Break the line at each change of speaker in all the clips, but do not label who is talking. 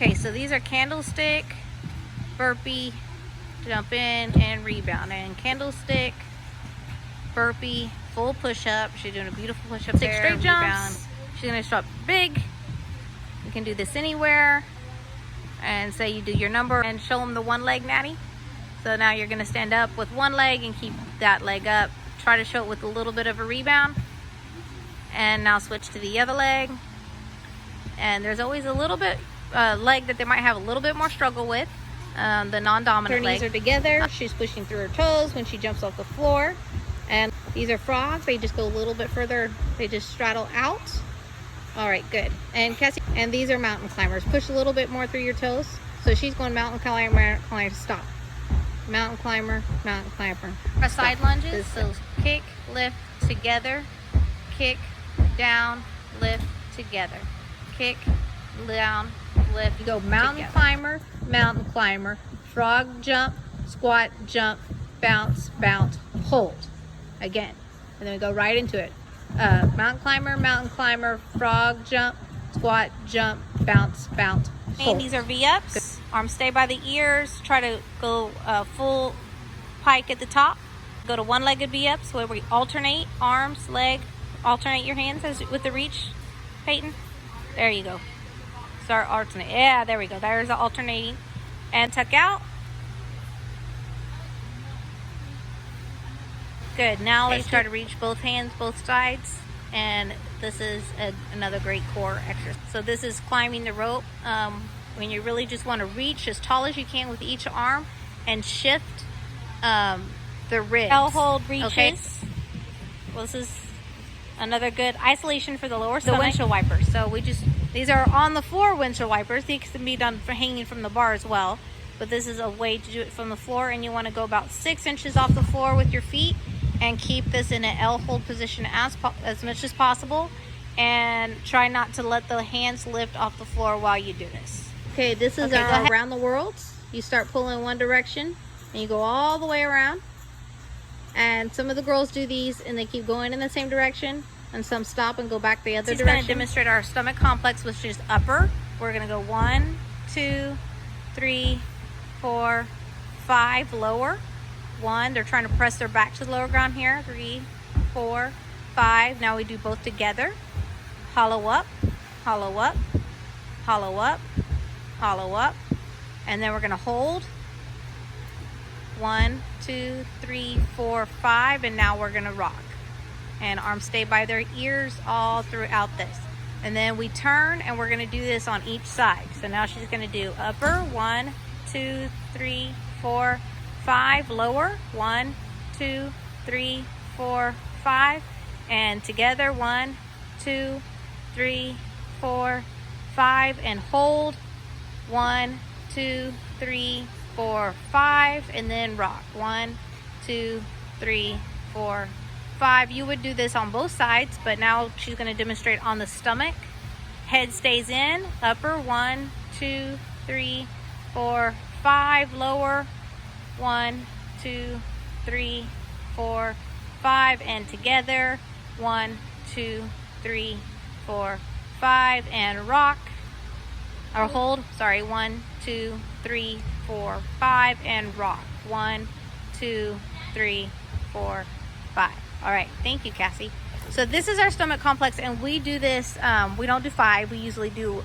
Okay, so these are candlestick, burpee, jump in, and rebound. And candlestick, burpee, full push-up. She's doing a beautiful push-up there. 6 straight jumps. She's gonna show up big. You can do this anywhere. And say you do your number and show them the one leg natty. So now you're gonna stand up with one leg and keep that leg up. Try to show it with a little bit of a rebound. And now switch to the other leg. And there's always a little bit leg that they might have a little bit more struggle with, the non-dominant leg. Her knees are together. She's pushing through her toes when she jumps off the floor. And these are frogs. They just go a little bit further. They just straddle out. All right, good. And Cassie, and these are mountain climbers. Push a little bit more through your toes. So she's going mountain climber, stop. Mountain climber, mountain climber. Our side lunges. So kick, lift, together. Kick, down, lift, together. Kick, down, lift. You go mountain climber, frog jump, squat, jump, bounce, bounce, hold. Again. And then we go right into it. Mountain climber, frog jump, squat, jump, bounce, bounce, hold. And these are V-ups. Arms stay by the ears. Try to go full pike at the top. Go to one-legged V-ups where we alternate arms, leg, alternate your hands with the reach, Peyton. There you go. Start alternate. Yeah, there we go. There's the alternating. And tuck out. Good. Now let's try to reach both hands, both sides. And this is another great core exercise. So this is climbing the rope. When you really just want to reach as tall as you can with each arm and shift the ribs. L hold reaches. Okay. Well, this is another good isolation for the lower stomach. The windshield wipers. So these are on the floor windshield wipers. These can be done for hanging from the bar as well. But this is a way to do it from the floor, and you want to go about 6 inches off the floor with your feet and keep this in an L hold position as much as possible, and try not to let the hands lift off the floor while you do this. Okay, this is our around the world. You start pulling in one direction and you go all the way around. And some of the girls do these and they keep going in the same direction, and some stop and go back the other direction. She's going to demonstrate our stomach complex, which is upper. We're going to go 1, 2, 3, 4, 5, lower. 1, they're trying to press their back to the lower ground here. 3, 4, 5. Now we do both together. Hollow up, hollow up, hollow up, hollow up. And then we're going to hold. 1, 2, 3, 4, 5. And now we're going to rock. And arms stay by their ears all throughout this. And then we turn and we're going to do this on each side. So now she's going to do upper. 1, 2, 3, 4, 5, lower. 1, 2, 3, 4, 5, and together. 1, 2, 3, 4, 5, and hold. 1, 2, 3, 4, 5, and then rock. 1, 2, 3, 4, 5. You would do this on both sides, but now she's going to demonstrate on the stomach. Head stays in. Upper. 1, 2, 3, 4, 5, lower. 1, 2, 3, 4, 5, and together. 1, 2, 3, 4, 5, and rock. Or hold. Sorry. 1, 2, 3, 4, 5, and rock. 1, 2, 3, 4, 5. All right. Thank you, Cassie. So this is our stomach complex, and we do this. We don't do 5. We usually do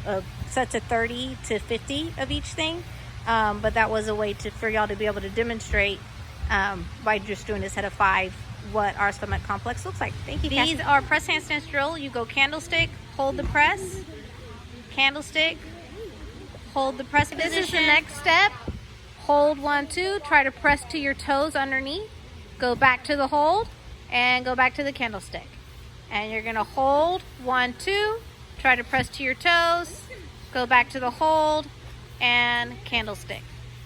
sets of 30 to 50 of each thing. But that was a way for y'all to be able to demonstrate by just doing a set of 5 what our stomach complex looks like. Thank you, Cassie. These are press handstands drill. You go candlestick, hold the press, candlestick, hold the press position. This is the next step. Hold 1, 2. Try to press to your toes underneath. Go back to the hold and go back to the candlestick. And you're going to hold 1, 2. Try to press to your toes. Go back to the hold and candlestick.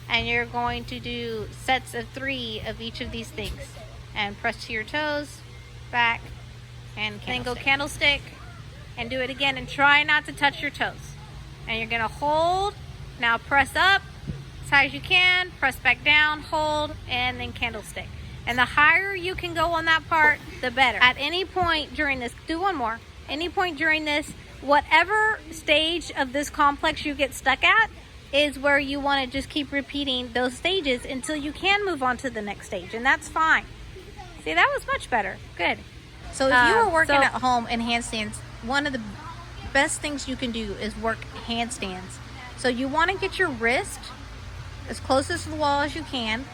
And you're going to do sets of 3 of each of these things. And press to your toes, back, and then go candlestick, and do it again. And try not to touch your toes. And you're going to hold. Now press up as high as you can. Press back down, hold, and then candlestick. And the higher you can go on that part, the better. At any point during this, do one more. Any point during this, whatever stage of this complex you get stuck at is where you want to just keep repeating those stages until you can move on to the next stage, and that's fine. See, that was much better. Good.
So if you were working at home in handstands, one of the best things you can do is work handstands. So you want to get your wrist as close to the wall as you can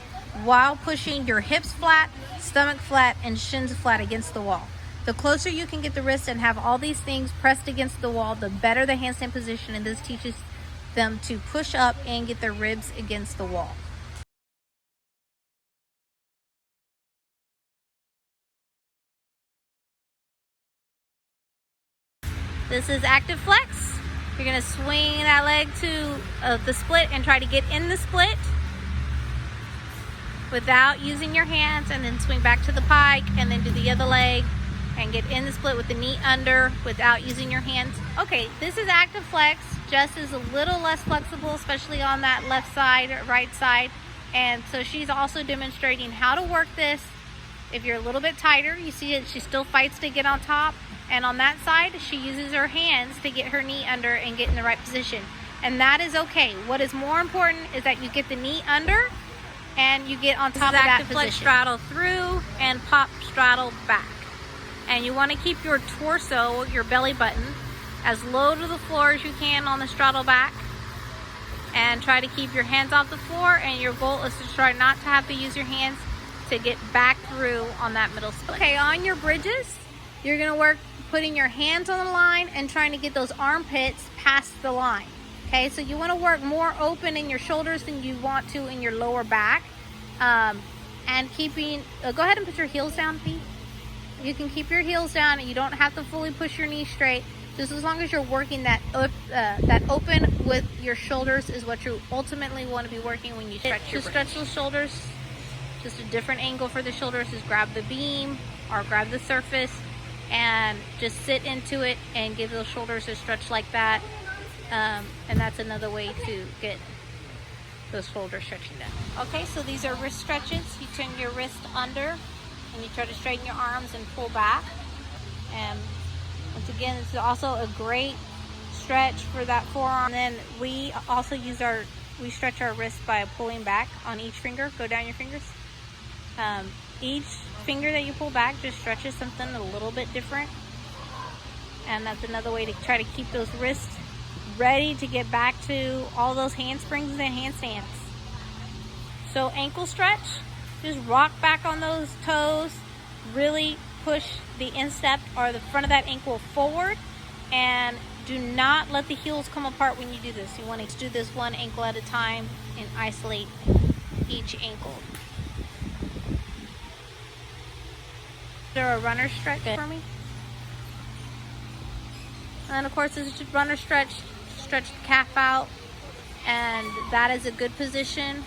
while pushing your hips flat, stomach flat, and shins flat against the wall. The closer you can get the wrist and have all these things pressed against the wall, the better the handstand position, and this teaches them to push up and get their ribs against the wall.
This is active flex. You're gonna swing that leg to the split and try to get in the split without using your hands, and then swing back to the pike and then do the other leg and get in the split with the knee under without using your hands. Okay, this is active flex. Jess is a little less flexible, especially on that left side or right side. And so she's also demonstrating how to work this. If you're a little bit tighter, you see that she still fights to get on top. And on that side, she uses her hands to get her knee under and get in the right position. And that is okay. What is more important is that you get the knee under and you get on top of that position. Flex straddle through and pop straddle back. And you want to keep your torso, your belly button, as low to the floor as you can on the straddle back. And try to keep your hands off the floor, and your goal is to try not to have to use your hands to get back through on that middle split. Okay, on your bridges, you're gonna work putting your hands on the line and trying to get those armpits past the line. Okay, so you wanna work more open in your shoulders than you want to in your lower back. And keeping, go ahead and put your heels down, Pete. You can keep your heels down, and you don't have to fully push your knees straight. Just as long as you're working that open with your shoulders is what you ultimately want to be working when you stretch your bridge. To stretch those shoulders, just a different angle for the shoulders is grab the beam or grab the surface and just sit into it and give those shoulders a stretch like that. And that's another way to get those shoulders stretching down. Okay, so these are wrist stretches. You turn your wrist under and you try to straighten your arms and pull back. And once again, this is also a great stretch for that forearm. And then we also use we stretch our wrist by pulling back on each finger. Go down your fingers. Each finger that you pull back just stretches something a little bit different. And that's another way to try to keep those wrists ready to get back to all those handsprings and handstands. So ankle stretch, just rock back on those toes, really push the instep or the front of that ankle forward, and do not let the heels come apart when you do this. You want to do this one ankle at a time and isolate each ankle. Is there a runner stretch for me? And of course, this is just runner stretch. Stretch the calf out, and that is a good position.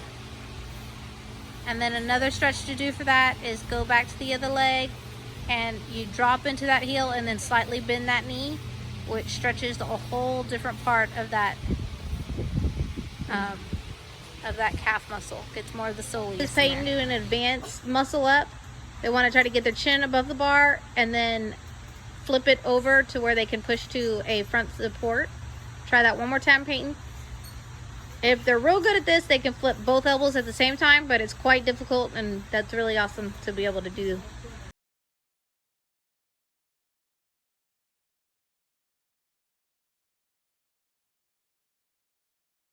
And then another stretch to do for that is go back to the other leg, and you drop into that heel and then slightly bend that knee, which stretches a whole different part of that calf muscle. Gets more of the soleus. This Satan do an advanced muscle up. They want to try to get their chin above the bar and then flip it over to where they can push to a front support. Try that one more time, Peyton. If they're real good at this, they can flip both elbows at the same time, but it's quite difficult, and that's really awesome to be able to do